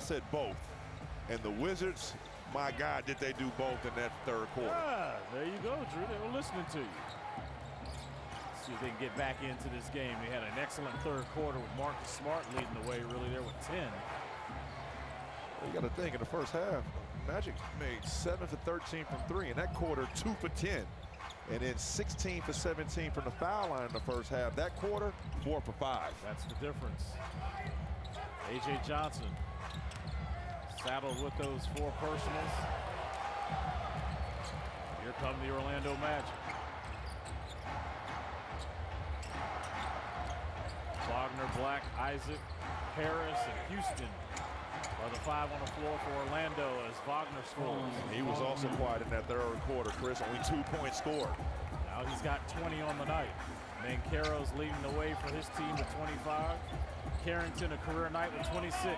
said both. And the Wizards, my God, did they do both in that third quarter. Yeah, there you go, Drew. They were listening to you. See if they can get back into this game. They had an excellent third quarter with Marcus Smart leading the way really there with 10. You got to think, in the first half, Magic made 7 for 13 from 3. In that quarter, 2 for 10. And then 16 for 17 from the foul line in the first half. That quarter, 4 for 5. That's the difference. A.J. Johnson saddled with those 4 personals. Here come the Orlando Magic. Wagner, Black, Isaac, Harris, and Houston are the 5 on the floor for Orlando as Wagner scores. He was also quiet in that third quarter, Chris. Only 2 points scored. Now he's got 20 on the night. Banchero's leading the way for his team with 25. Carrington, a career night with 26.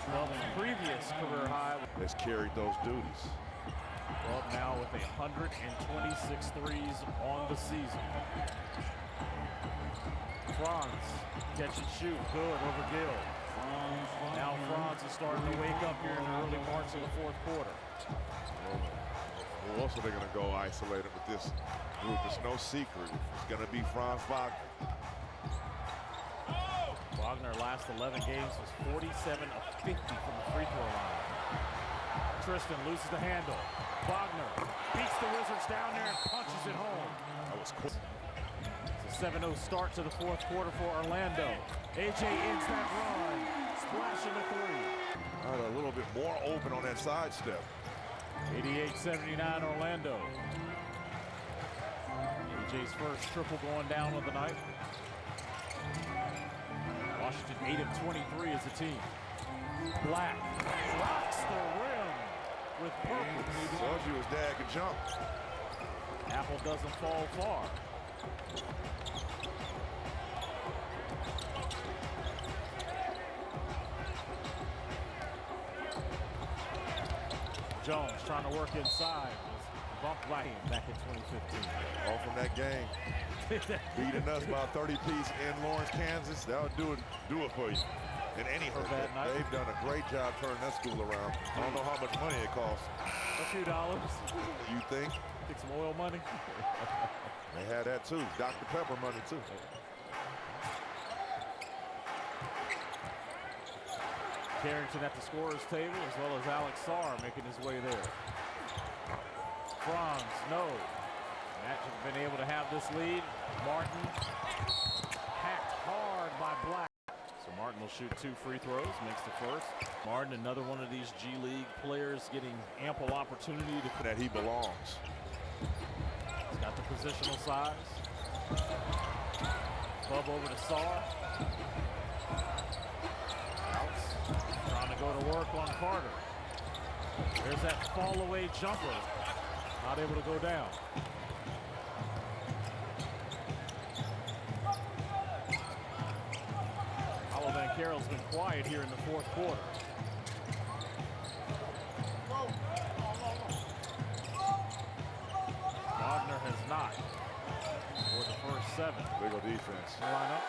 Well, his previous career high has carried those duties. Well, now with 126 threes on the season. Franz, catch and shoot, good over Gill. Now Franz is starting to wake up here in the early parts of the fourth quarter. Well, also they're going to go isolated with this group. It's no secret. It's going to be Franz Wagner. Wagner last 11 games was 47 of 50 from the free throw line. Tristan loses the handle. Wagner beats the Wizards down there and punches it home. That was quick. It's a 7-0 start to the fourth quarter for Orlando. AJ ends that run, splashing the 3. A little bit more open on that side step. 88-79 Orlando. AJ's first triple going down of the night. Washington 8 of 23 as a team. Black rocks the rim with purpose. Told you his dad could jump. Apple doesn't fall far. Jones trying to work inside. Was bumped by him back in 2015. All from that game. Beating us by 30-piece in Lawrence, Kansas. That'll do it for you. In any hurt, they've done a great job turning that school around. I don't know how much money it costs. A few dollars. You think? Get some oil money. They had that too. Dr. Pepper money too. Carrington at the scorer's table, as well as Alex Sarr making his way there. Franz, no. Magic have been able to have this lead. Martin hacked hard by Black. So Martin will shoot 2 free throws, makes the first. Martin, another one of these G League players getting ample opportunity to that he belongs. He's got the positional size. Club over to Sarr. Trying to go to work on Carter. There's that fall away jumper. Not able to go down. Paolo Banchero's been quiet here in the fourth quarter. Wagner has not for the first 7. Big old defense. Lineup.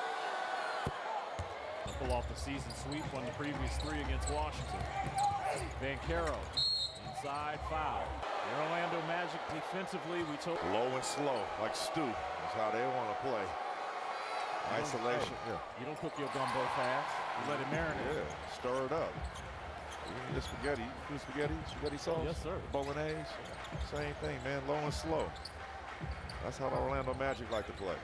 Pull off the season sweep on the previous 3 against Washington. Banchero inside foul. The Orlando Magic defensively, we told low and slow, like Stu. That's how they want to play. Isolation. Hey, you don't cook your gumbo fast. You let it marinate. Yeah, stir it up. The spaghetti, you do spaghetti sauce? Yes, sir. Bolognese, same thing, man. Low and slow. That's how the Orlando Magic like to play.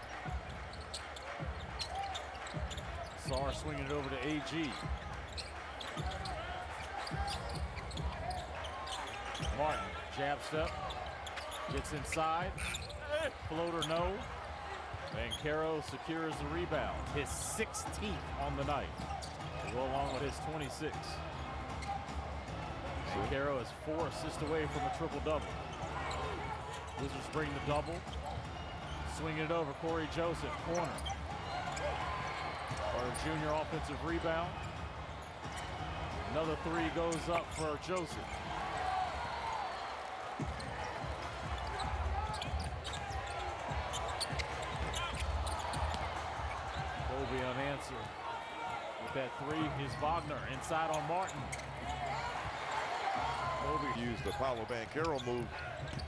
Sarr swinging it over to AG. Martin, jab step, gets inside, floater no. Banchero secures the rebound, his 16th on the night, to go along with his 26. Banchero is 4 assists away from a triple-double. Wizards bring the double, swinging it over, Corey Joseph, corner. Carter Jr. offensive rebound. Another 3 goes up for Joseph. answer. With that three is Wagner inside on Martin. Kobe used the Paolo Banchero move.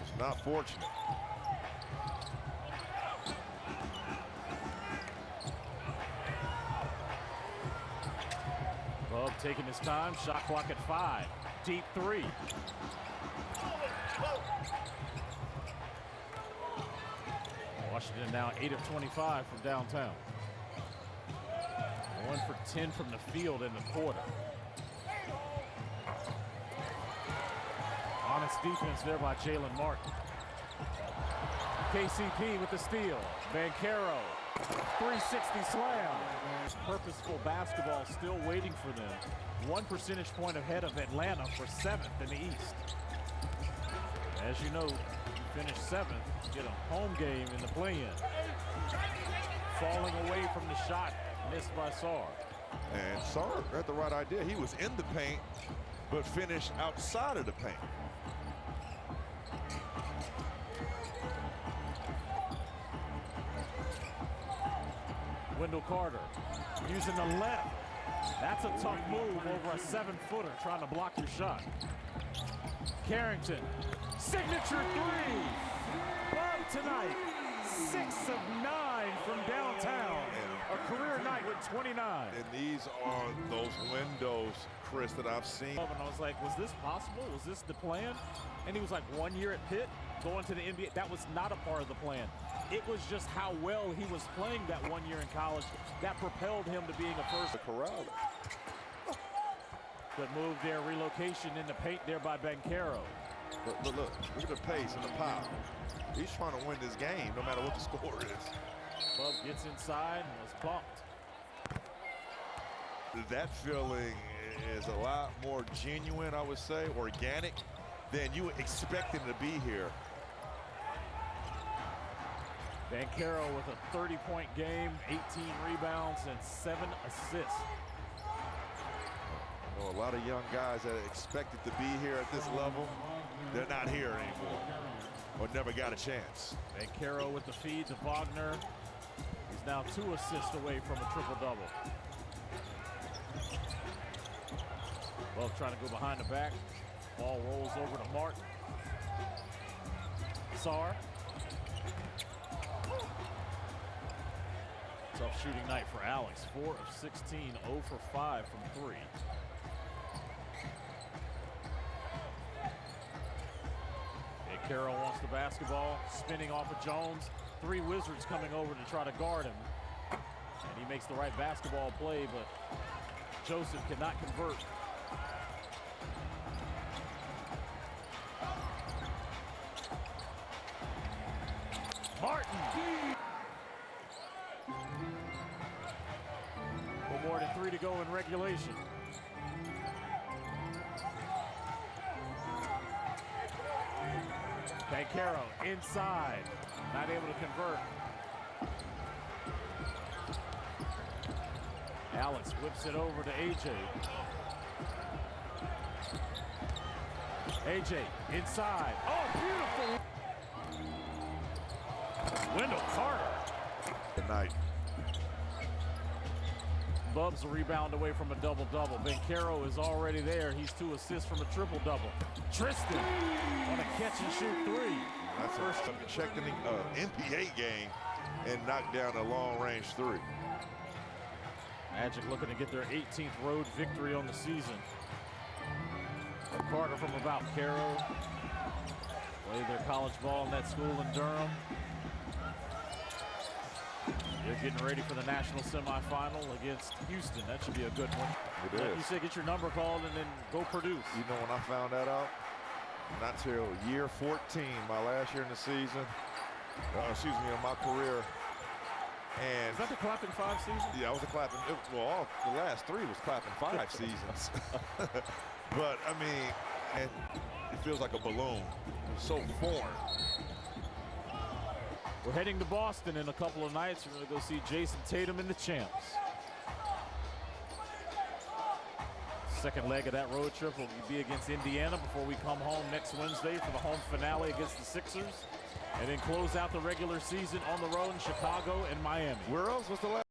It's not fortunate. Bub taking his time. Shot clock at 5. Deep three. Washington now 8 of 25 from downtown. 1 for 10 from the field in the quarter. Honest defense there by Jalen Martin. KCP with the steal. Banchero, 360 slam. Purposeful basketball still waiting for them. 1 percentage point ahead of Atlanta for 7th in the East. As you know, you finish 7th, get a home game in the play-in. Falling away from the shot, missed by Sarr. And Sarr had the right idea. He was in the paint, but finished outside of the paint. Wendell Carter using the left. That's a tough move over a 7-footer trying to block your shot. Carrington, signature three. Bub tonight, 6 of 9 from downtown. A career night with 29. And these are those windows, Chris, that I've seen. And I was like, was this possible? Was this the plan? And he was like, 1 year at Pitt, going to the NBA. That was not a part of the plan. It was just how well he was playing that 1 year in college that propelled him to being a first. Corral. Good move there, relocation in the paint there by Banchero. Look at the pace and the pop. He's trying to win this game no matter what the score is. Bub gets inside and was bumped. That feeling is a lot more genuine, I would say, organic, than you would expect him to be here. Banchero with a 30-point game, 18 rebounds, and 7 assists. You know, a lot of young guys that are expected to be here at this level, they're not here anymore, or never got a chance. Banchero with the feed to Wagner. He's now 2 assists away from a triple-double. Well, trying to go behind the back. Ball rolls over to Martin. Sarr. Tough shooting night for Alex. 4 of 16, 0 for 5 from 3. Banchero wants the basketball, spinning off of Jones. 3 Wizards coming over to try to guard him. And he makes the right basketball play, but Joseph cannot convert. Martin. Well, more than 3 to go in regulation. Banchero inside, not able to convert. Alex whips it over to AJ. AJ inside. Oh, beautiful. Wendell Carter. Good night. Bub's a rebound away from a double-double. Banchero is already there. He's 2 assists from a triple-double. Tristan on a catch-and-shoot 3. That's first time checked in the NBA game and knocked down a long-range 3. Magic looking to get their 18th road victory on the season. Carter from about Caro. Played their college ball in that school in Durham. They're getting ready for the national semifinal against Houston. That should be a good one. It Like is. you said, get your number called and then go produce. You know when I found that out? Not till year 14, my last year in the season. Excuse me, in my career. And Is that the Clapping 5 season? yeah, I was a clapping. Well, the last 3 was clapping 5 seasons. But I mean, and it feels like a balloon. It's so foreign. We're heading to Boston in a couple of nights. We're going to go see Jason Tatum and the Champs. Second leg of that road trip will be against Indiana before we come home next Wednesday for the home finale against the Sixers. And then close out the regular season on the road in Chicago and Miami. Where else was the last?